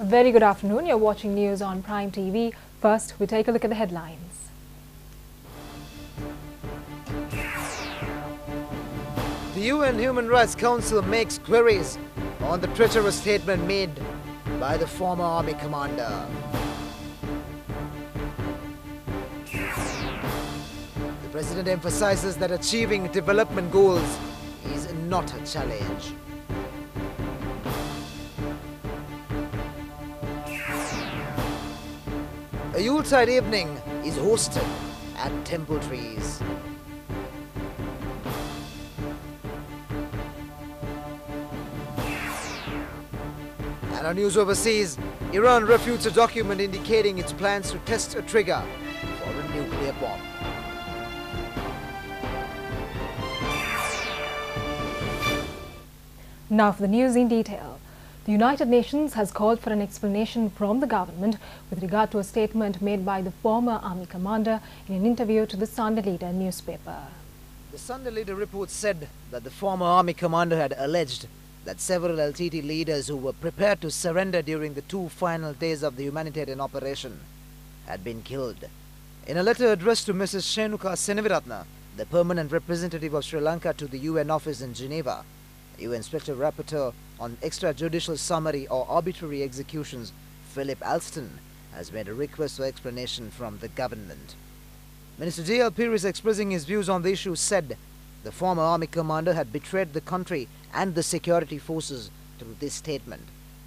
very good afternoon. You're watching news on Prime TV. First, we take a look at the headlines. The UN Human Rights Council makes queries on the treacherous statement made by the former army commander. The president emphasizes that achieving development goals is not a challenge. A Yuletide evening is hosted at Temple Trees. And on news overseas, Iran refutes a document indicating its plans to test a trigger for a nuclear bomb. Now for the news in detail. The United Nations has called for an explanation from the government with regard to a statement made by the former army commander in an interview to the Sunday Leader newspaper. The Sunday Leader report said that the former army commander had alleged that several LTT leaders who were prepared to surrender during the 2 final days of the humanitarian operation had been killed. In a letter addressed to Mrs. Shenuka Seneviratne, the permanent representative of Sri Lanka to the UN office in Geneva, UN Special Rapporteur on Extrajudicial Summary or Arbitrary Executions, Philip Alston, has made a request for explanation from the government. Minister J.L. Peiris, expressing his views on the issue, said the former army commander had betrayed the country and the security forces through this statement,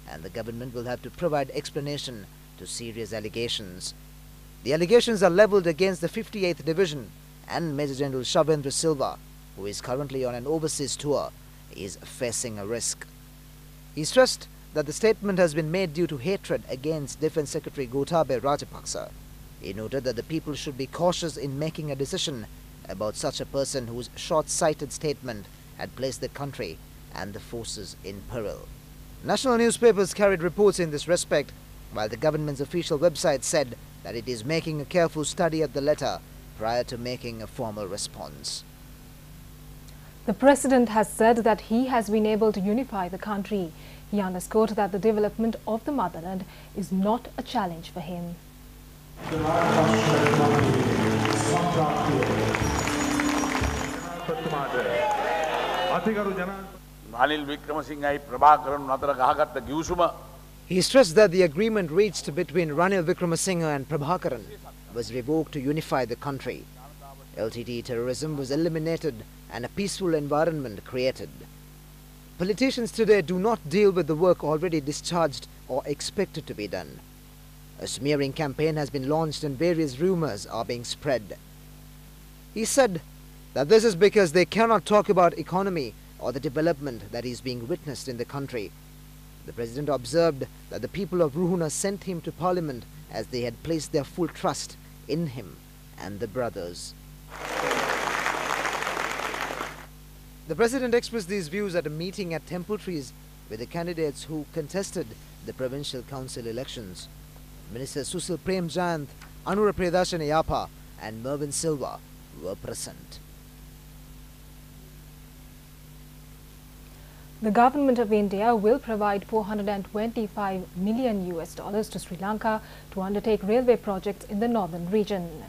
and the government will have to provide explanation to serious allegations. The allegations are levelled against the 58th Division, and Major General Shavendra Silva, who is currently on an overseas tour, is facing a risk. He stressed that the statement has been made due to hatred against Defence Secretary Gotabaya Rajapaksa. He noted that the people should be cautious in making a decision about such a person whose short-sighted statement had placed the country and the forces in peril. National newspapers carried reports in this respect, while the government's official website said that it is making a careful study of the letter prior to making a formal response. The president has said that he has been able to unify the country. He underscored that the development of the motherland is not a challenge for him. He stressed that the agreement reached between Ranil Wickremesinghe and Prabhakaran was revoked to unify the country. LTT terrorism was eliminated and a peaceful environment created. Politicians today do not deal with the work already discharged or expected to be done. A smearing campaign has been launched and various rumors are being spread. He said that this is because they cannot talk about economy or the development that is being witnessed in the country. The president observed that the people of Ruhuna sent him to parliament as they had placed their full trust in him and the brothers. The president expressed these views at a meeting at Temple Trees with the candidates who contested the provincial council elections. Ministers Susil Premjayant, Anura Priyadarshini Yapa and Mervyn Silva were present. The government of India will provide $425 million to Sri Lanka to undertake railway projects in the northern region.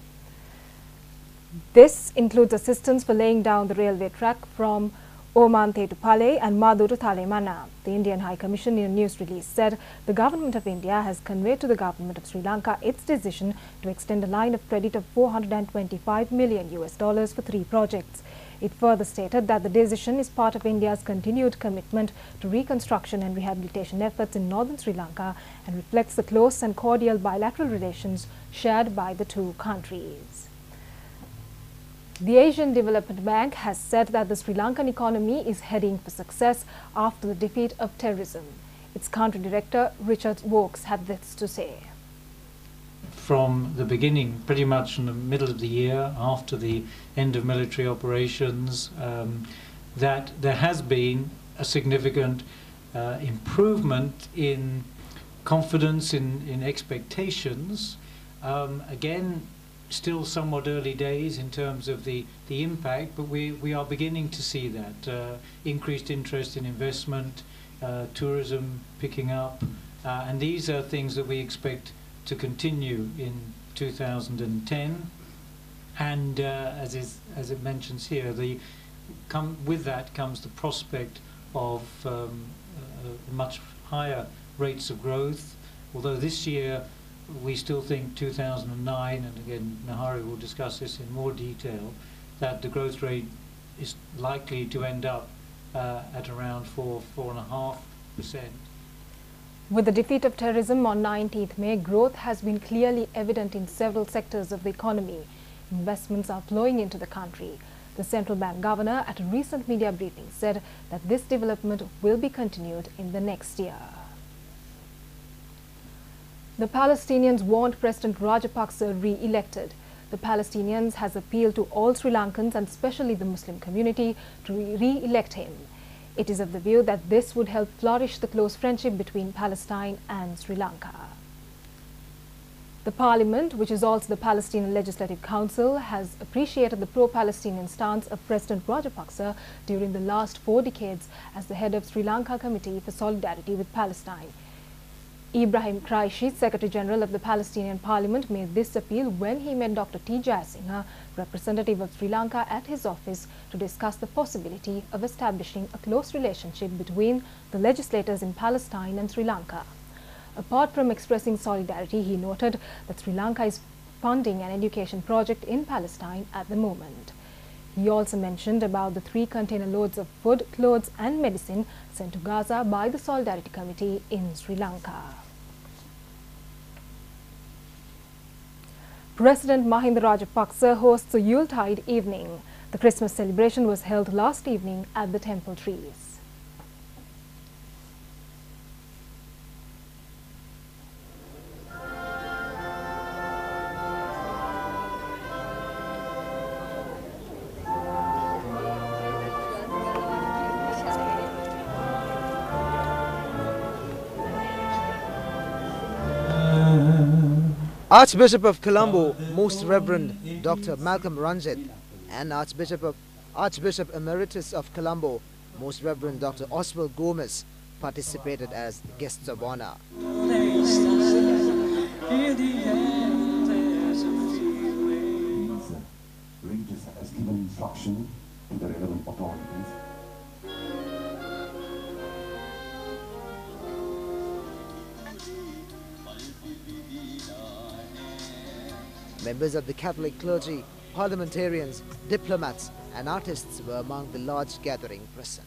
This includes assistance for laying down the railway track from Omante to Pale and Madu to Thalemana. The Indian High Commission in a news release said the government of India has conveyed to the government of Sri Lanka its decision to extend a line of credit of $425 million for 3 projects. It further stated that the decision is part of India's continued commitment to reconstruction and rehabilitation efforts in northern Sri Lanka and reflects the close and cordial bilateral relations shared by the 2 countries. The Asian Development Bank has said that the Sri Lankan economy is heading for success after the defeat of terrorism. Its country director, Richard Wokes, had this to say. From the beginning, pretty much in the middle of the year, after the end of military operations, that there has been a significant improvement in confidence, in expectations. Again, still somewhat early days in terms of the impact, but we are beginning to see that increased interest in investment, tourism picking up, And these are things that we expect to continue in 2010. And as it mentions here, with that comes the prospect of much higher rates of growth. Although this year we still think 2009, and again Nahari will discuss this in more detail, that the growth rate is likely to end up at around 4.5%. With the defeat of terrorism on 19th May, growth has been clearly evident in several sectors of the economy. Investments are flowing into the country. The central bank governor at a recent media briefing said that this development will be continued in the next year. The Palestinians want President Rajapaksa re-elected. The Palestinians has appealed to all Sri Lankans and especially the Muslim community to re-elect him. It is of the view that this would help flourish the close friendship between Palestine and Sri Lanka. The Parliament, which is also the Palestinian Legislative Council, has appreciated the pro-Palestinian stance of President Rajapaksa during the last 4 decades as the head of Sri Lanka Committee for Solidarity with Palestine. Ibrahim Kraishi, Secretary General of the Palestinian Parliament, made this appeal when he met Dr. T. Jayasinghe, representative of Sri Lanka, at his office to discuss the possibility of establishing a close relationship between the legislators in Palestine and Sri Lanka. Apart from expressing solidarity, he noted that Sri Lanka is funding an education project in Palestine at the moment. He also mentioned about the 3 container loads of food, clothes and medicine sent to Gaza by the Solidarity Committee in Sri Lanka. President Mahinda Rajapaksa hosts a Yuletide evening. The Christmas celebration was held last evening at the Temple Trees. Archbishop of Colombo, Most Reverend Dr. Malcolm Ranjit, and Archbishop Emeritus of Colombo, Most Reverend Dr. Oswald Gomez, participated as guests of honor. Regis has given instruction to the relevant authorities. Members of the Catholic clergy, parliamentarians, diplomats and artists were among the large gathering present.